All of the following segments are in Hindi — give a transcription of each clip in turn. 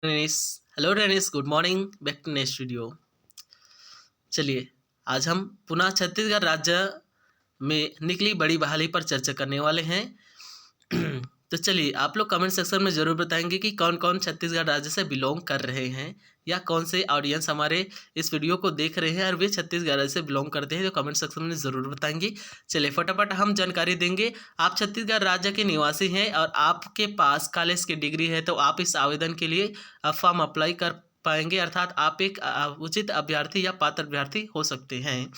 Tennis. Hello tennis, good morning, back to next video. चलिए, आज हम पुनः छत्तीसगढ़ राज्य में निकली बड़ी बहाली पर चर्चा करने वाले हैं। तो चलिए, आप लोग कमेंट सेक्शन में ज़रूर बताएंगे कि कौन कौन छत्तीसगढ़ राज्य से बिलोंग कर रहे हैं, या कौन से ऑडियंस हमारे इस वीडियो को देख रहे हैं और वे छत्तीसगढ़ राज्य से बिलोंग करते हैं। तो कमेंट सेक्शन में ज़रूर बताएंगे। चलिए, फटाफट हम जानकारी देंगे। आप छत्तीसगढ़ राज्य के निवासी हैं और आपके पास कॉलेज की डिग्री है, तो आप इस आवेदन के लिए फॉर्म अप्लाई कर पाएंगे, अर्थात आप एक उचित अभ्यर्थी या पात्र अभ्यर्थी हो सकते हैं।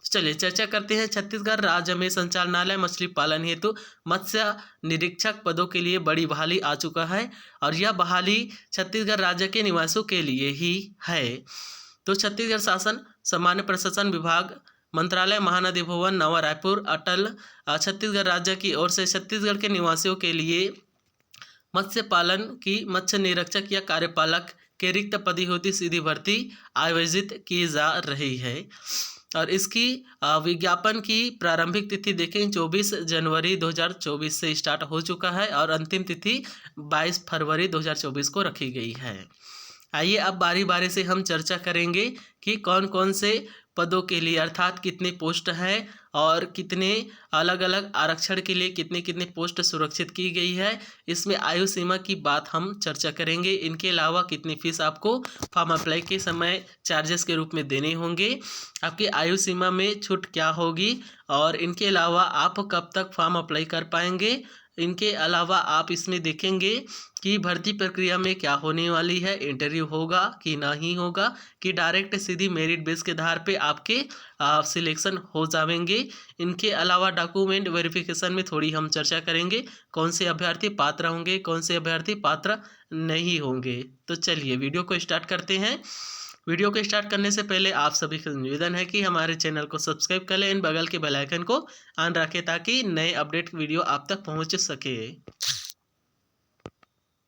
चलिए, चर्चा करते हैं। छत्तीसगढ़ राज्य में संचालनालय मछली पालन हेतु मत्स्य निरीक्षक पदों के लिए बड़ी बहाली आ चुका है, और यह बहाली छत्तीसगढ़ राज्य के निवासियों के लिए ही है। तो छत्तीसगढ़ शासन सामान्य प्रशासन विभाग, मंत्रालय, महानदी भवन, नवा रायपुर, अटल छत्तीसगढ़ राज्य की ओर से छत्तीसगढ़ के निवासियों के लिए मत्स्य पालन की मत्स्य निरीक्षक या कार्यपालक के रिक्त पदी होती सीधी भर्ती आयोजित की जा रही है। और इसकी विज्ञापन की प्रारंभिक तिथि देखें 24 जनवरी 2024 से स्टार्ट हो चुका है, और अंतिम तिथि 22 फरवरी 2024 को रखी गई है। आइए अब बारी बारी से हम चर्चा करेंगे कि कौन कौन से पदों के लिए, अर्थात कितने पोस्ट हैं और कितने अलग अलग आरक्षण के लिए कितने कितने पोस्ट सुरक्षित की गई है। इसमें आयु सीमा की बात हम चर्चा करेंगे। इनके अलावा कितनी फीस आपको फॉर्म अप्लाई के समय चार्जेस के रूप में देने होंगे, आपकी आयु सीमा में छूट क्या होगी, और इनके अलावा आप कब तक फॉर्म अप्लाई कर पाएंगे। इनके अलावा आप इसमें देखेंगे कि भर्ती प्रक्रिया में क्या होने वाली है, इंटरव्यू होगा कि नहीं होगा, कि डायरेक्ट सीधी मेरिट बेस के आधार पे आपके सिलेक्शन हो जाएंगे। इनके अलावा डॉक्यूमेंट वेरिफिकेशन में थोड़ी हम चर्चा करेंगे, कौन से अभ्यर्थी पात्र होंगे, कौन से अभ्यर्थी पात्र नहीं होंगे। तो चलिए वीडियो को स्टार्ट करते हैं। वीडियो को स्टार्ट करने से पहले आप सभी से निवेदन है कि हमारे चैनल को सब्सक्राइब कर लें, इन बगल के बेल आइकन को ऑन रखें ताकि नए अपडेट वीडियो आप तक पहुंच सके।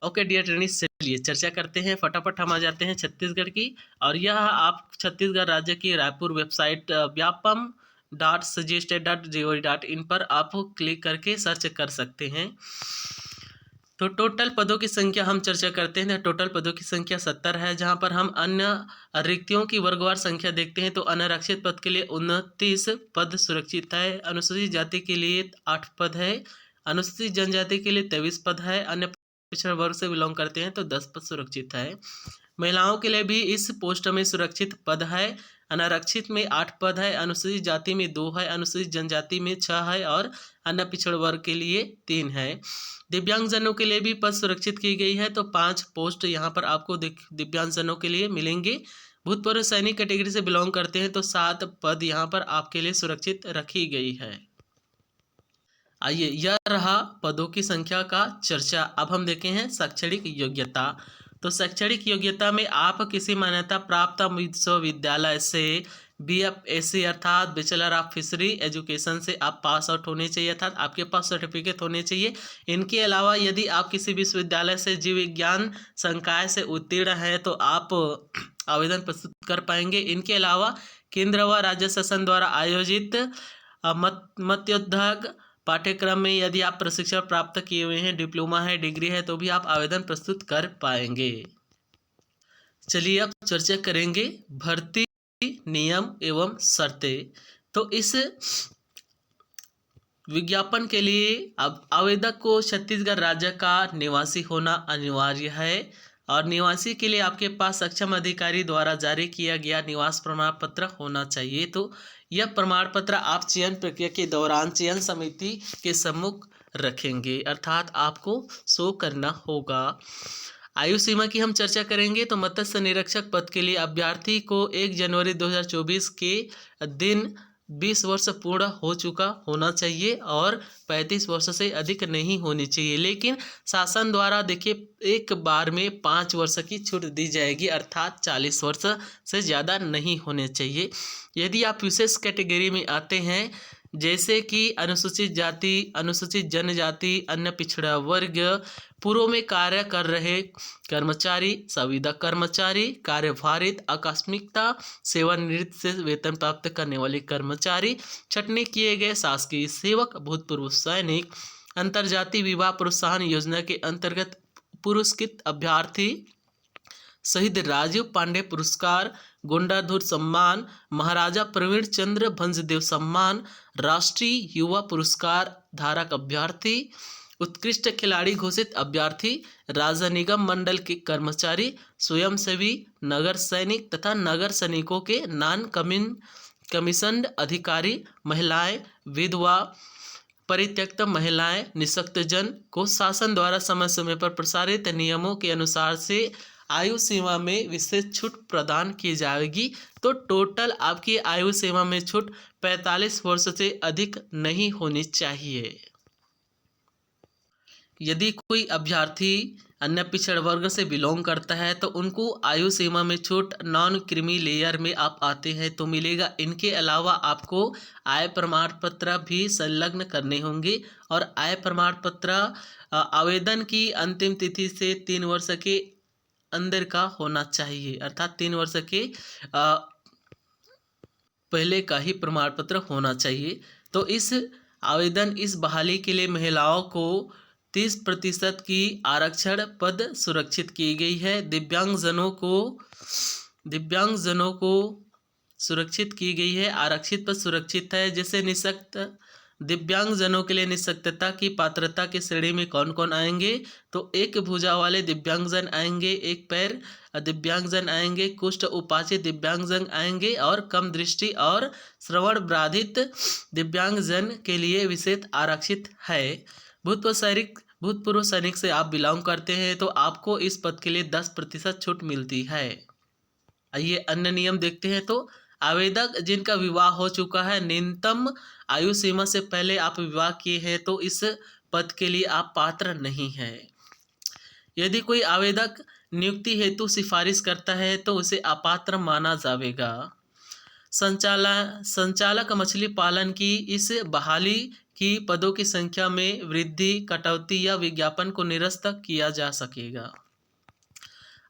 ओके डियर ट्रेनिस, चलिए चर्चा करते हैं। फटाफट हम आ जाते हैं छत्तीसगढ़ की, और यह आप छत्तीसगढ़ राज्य की रायपुर वेबसाइट व्यापम.suggested.gov.in पर आप क्लिक करके सर्च कर सकते हैं। तो टोटल पदों की संख्या हम चर्चा करते हैं। टोटल पदों की संख्या 70 है, जहां पर हम अन्य रिक्तियों की वर्गवार संख्या देखते हैं तो अनारक्षित पद के लिए 29 पद सुरक्षित है, अनुसूचित जाति के लिए 8 पद है, अनुसूचित जनजाति के लिए 23 पद है, अन्य पिछड़ा वर्ग से बिलोंग करते हैं तो 10 पद सुरक्षित है। महिलाओं के लिए भी इस पोस्ट में सुरक्षित पद है। अनारक्षित में 8 पद है, अनुसूचित जाति में 2 है, अनुसूचित जनजाति में 6 है, और अन्य पिछड़ वर्ग के लिए 3 है। दिव्यांगजनों के लिए भी पद सुरक्षित की गई है, तो 5 पोस्ट यहाँ पर आपको दिव्यांगजनों के लिए मिलेंगे। भूतपूर्व सैनिक कैटेगरी से बिलोंग करते हैं तो 7 पद यहाँ पर आपके लिए सुरक्षित रखी गई है। आइए, यह रहा पदों की संख्या का चर्चा। अब हम देखे हैं शैक्षणिक योग्यता। तो शैक्षणिक योग्यता में आप किसी मान्यता प्राप्त विश्वविद्यालय से BFAC अर्थात बैचलर ऑफ फिशरी एजुकेशन से आप पास आउट होने चाहिए, अर्थात आपके पास सर्टिफिकेट होने चाहिए। इनके अलावा यदि आप किसी विश्वविद्यालय से जीव विज्ञान संकाय से उत्तीर्ण हैं तो आप आवेदन प्रस्तुत कर पाएंगे। इनके अलावा केंद्र व राज्य शासन द्वारा आयोजित मत्स्योद्योग पाठ्यक्रम में यदि आप प्रशिक्षण प्राप्त किए हुए हैं, डिप्लोमा है, डिग्री है, तो भी आप आवेदन प्रस्तुत कर पाएंगे। चलिए अब चर्चा करेंगे भर्ती नियम एवं शर्तें। तो इस विज्ञापन के लिए अब आवेदक को छत्तीसगढ़ राज्य का निवासी होना अनिवार्य है, और निवासी के लिए आपके पास सक्षम अधिकारी द्वारा जारी किया गया निवास प्रमाण पत्र होना चाहिए। तो यह प्रमाण पत्र आप चयन प्रक्रिया के दौरान चयन समिति के सम्मुख रखेंगे, अर्थात आपको शो करना होगा। आयु सीमा की हम चर्चा करेंगे। तो मत्स्य निरीक्षक पद के लिए अभ्यर्थी को 1 जनवरी 2024 के दिन 20 वर्ष पूर्ण हो चुका होना चाहिए, और 35 वर्ष से अधिक नहीं होनी चाहिए। लेकिन शासन द्वारा देखिए एक बार में 5 वर्ष की छूट दी जाएगी, अर्थात 40 वर्ष से ज़्यादा नहीं होने चाहिए। यदि आप विशेष कैटेगरी में आते हैं, जैसे कि अनुसूचित जाति, अनुसूचित जनजाति, अन्य पिछड़ा वर्ग, पूर्व में कार्य कर रहे कर्मचारी, संविदा कर्मचारी, कार्यभारित, आकस्मिकता, सेवानिवृत्त से वेतन प्राप्त करने वाले कर्मचारी, छटनी किए गए शासकीय सेवक, भूतपूर्व सैनिक, अंतर्जातीय विवाह प्रोत्साहन योजना के अंतर्गत पुरस्कृत अभ्यर्थी, शहीद राजीव पांडे पुरस्कार, गोंडाधुर सम्मान, महाराजा प्रवीण चंद्र भंजदेव सम्मान, राष्ट्रीय युवा पुरस्कार धारक अभ्यर्थी, उत्कृष्ट खिलाड़ी घोषित अभ्यर्थी, राज्य निगम मंडल के कर्मचारी, स्वयंसेवी, नगर सैनिक तथा नगर सैनिकों के नॉन कमीशन्ड अधिकारी, महिलाएं, विधवा, परित्यक्त महिलाएं, निःशक्तजन को शासन द्वारा समय समय पर प्रसारित नियमों के अनुसार से आयु सीमा में विशेष छूट प्रदान की जाएगी। तो टोटल आपकी आयु सीमा में छूट 45 वर्ष से अधिक नहीं होनी चाहिए। यदि कोई अभ्यर्थी अन्य पिछड़ वर्ग से बिलोंग करता है तो उनको आयु सीमा में छूट नॉन क्रीमी लेयर में आप आते हैं तो मिलेगा। इनके अलावा आपको आय प्रमाण पत्र भी संलग्न करने होंगे और आय प्रमाण पत्र आवेदन की अंतिम तिथि से 3 वर्ष के अंदर का होना चाहिए, अर्थात 3 वर्ष के पहले का ही प्रमाण पत्र होना चाहिए। तो इस बहाली के लिए महिलाओं को 30% की आरक्षण पद सुरक्षित की गई है। दिव्यांगजनों को सुरक्षित की गई है, आरक्षित पद सुरक्षित है। जैसे दिव्यांगजनों के लिए निःशक्तता की पात्रता की श्रेणी में कौन कौन आएंगे, तो एक भुजा वाले दिव्यांगजन आएंगे, एक पैर दिव्यांगजन आएंगे, कुष्ठ उपाची दिव्यांगजन आएंगे और कम दृष्टि और श्रवण बाधित दिव्यांगजन के लिए विशेष आरक्षित है। भूतपूर्व सैनिक से आप बिलोंग करते हैं तो आपको इस पद के लिए 10% छूट मिलती है। आइए अन्य नियम देखते हैं। तो आवेदक जिनका विवाह हो चुका है, न्यूनतम आयु सीमा से पहले आप विवाह किए हैं तो इस पद के लिए आप पात्र नहीं हैं। यदि कोई आवेदक नियुक्ति हेतु सिफारिश करता है तो उसे अपात्र माना जाएगा। संचालक मछली पालन की इस बहाली की पदों की संख्या में वृद्धि, कटौती या विज्ञापन को निरस्त किया जा सकेगा।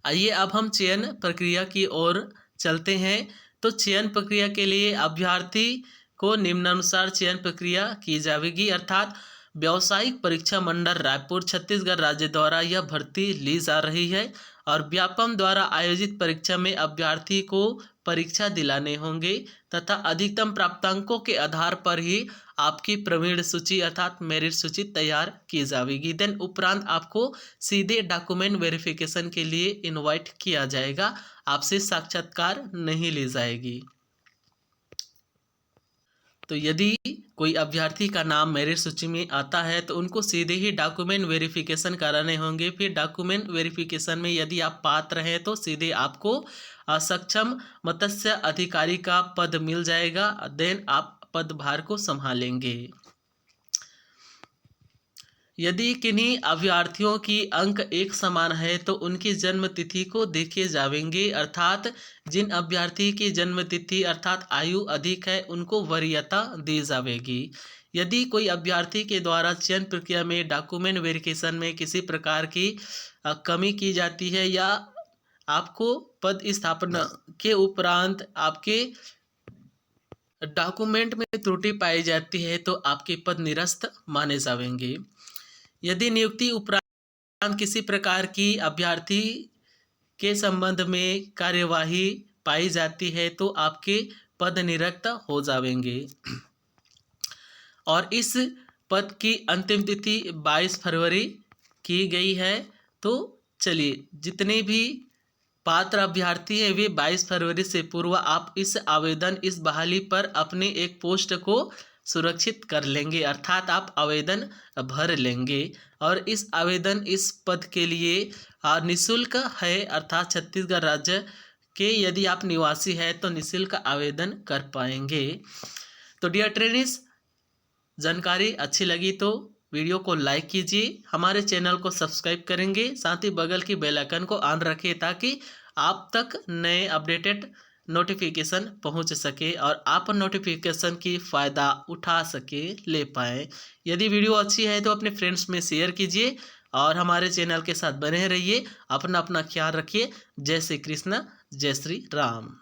आइए अब हम चयन प्रक्रिया की ओर चलते हैं। तो चयन प्रक्रिया के लिए अभ्यर्थी को निम्नानुसार चयन प्रक्रिया की जाएगी, अर्थात व्यावसायिक परीक्षा मंडल रायपुर छत्तीसगढ़ राज्य द्वारा यह भर्ती ली जा रही है और व्यापम द्वारा आयोजित परीक्षा में अभ्यर्थी को परीक्षा दिलाने होंगे तथा अधिकतम प्राप्तांकों के आधार पर ही आपकी प्रवीण सूची अर्थात मेरिट सूची तैयार की जाएगी। देन उपरांत आपको सीधे डॉक्यूमेंट वेरिफिकेशन के लिए इनवाइट किया जाएगा, आपसे साक्षात्कार नहीं ली जाएगी। तो यदि कोई अभ्यर्थी का नाम मेरिट सूची में आता है तो उनको सीधे ही डॉक्यूमेंट वेरिफिकेशन कराने होंगे। फिर डॉक्यूमेंट वेरिफिकेशन में यदि आप पात्र हैं तो सीधे आपको सक्षम मत्स्य अधिकारी का पद मिल जाएगा। देन आप पदभार को संभालेंगे। यदि किन्हीं अभ्यर्थियों की अंक एक समान है तो उनकी जन्म तिथि को देखे जाएंगे, अर्थात जिन अभ्यर्थी की जन्म तिथि अर्थात आयु अधिक है उनको वरीयता दी जाएगी। यदि कोई अभ्यर्थी के द्वारा चयन प्रक्रिया में डॉक्यूमेंट वेरिफिकेशन में किसी प्रकार की कमी की जाती है या आपको पद स्थापना के उपरांत आपके डॉक्यूमेंट में त्रुटि पाई जाती है तो आपके पद निरस्त माने जाएंगे। यदि नियुक्ति उपरांत किसी प्रकार की अभ्यर्थी के संबंध में कार्यवाही पाई जाती है तो आपके पद निरस्त हो जाएंगे और इस पद की अंतिम तिथि 22 फरवरी की गई है। तो चलिए जितने भी पात्र अभ्यर्थी हैं वे 22 फरवरी से पूर्व आप इस बहाली पर अपने एक पोस्ट को सुरक्षित कर लेंगे, अर्थात आप आवेदन भर लेंगे और इस पद के लिए निःशुल्क है, अर्थात छत्तीसगढ़ राज्य के यदि आप निवासी हैं तो निःशुल्क आवेदन कर पाएंगे। तो डियर ट्रेनिस, जानकारी अच्छी लगी तो वीडियो को लाइक कीजिए, हमारे चैनल को सब्सक्राइब करेंगे, साथ ही बगल की बेल आइकन को ऑन रखिए ताकि आप तक नए अपडेटेड नोटिफिकेशन पहुंच सके और आप नोटिफिकेशन की फ़ायदा उठा सके, ले पाएँ। यदि वीडियो अच्छी है तो अपने फ्रेंड्स में शेयर कीजिए और हमारे चैनल के साथ बने रहिए। अपना ख्याल रखिए। जय श्री कृष्ण, जय श्री राम।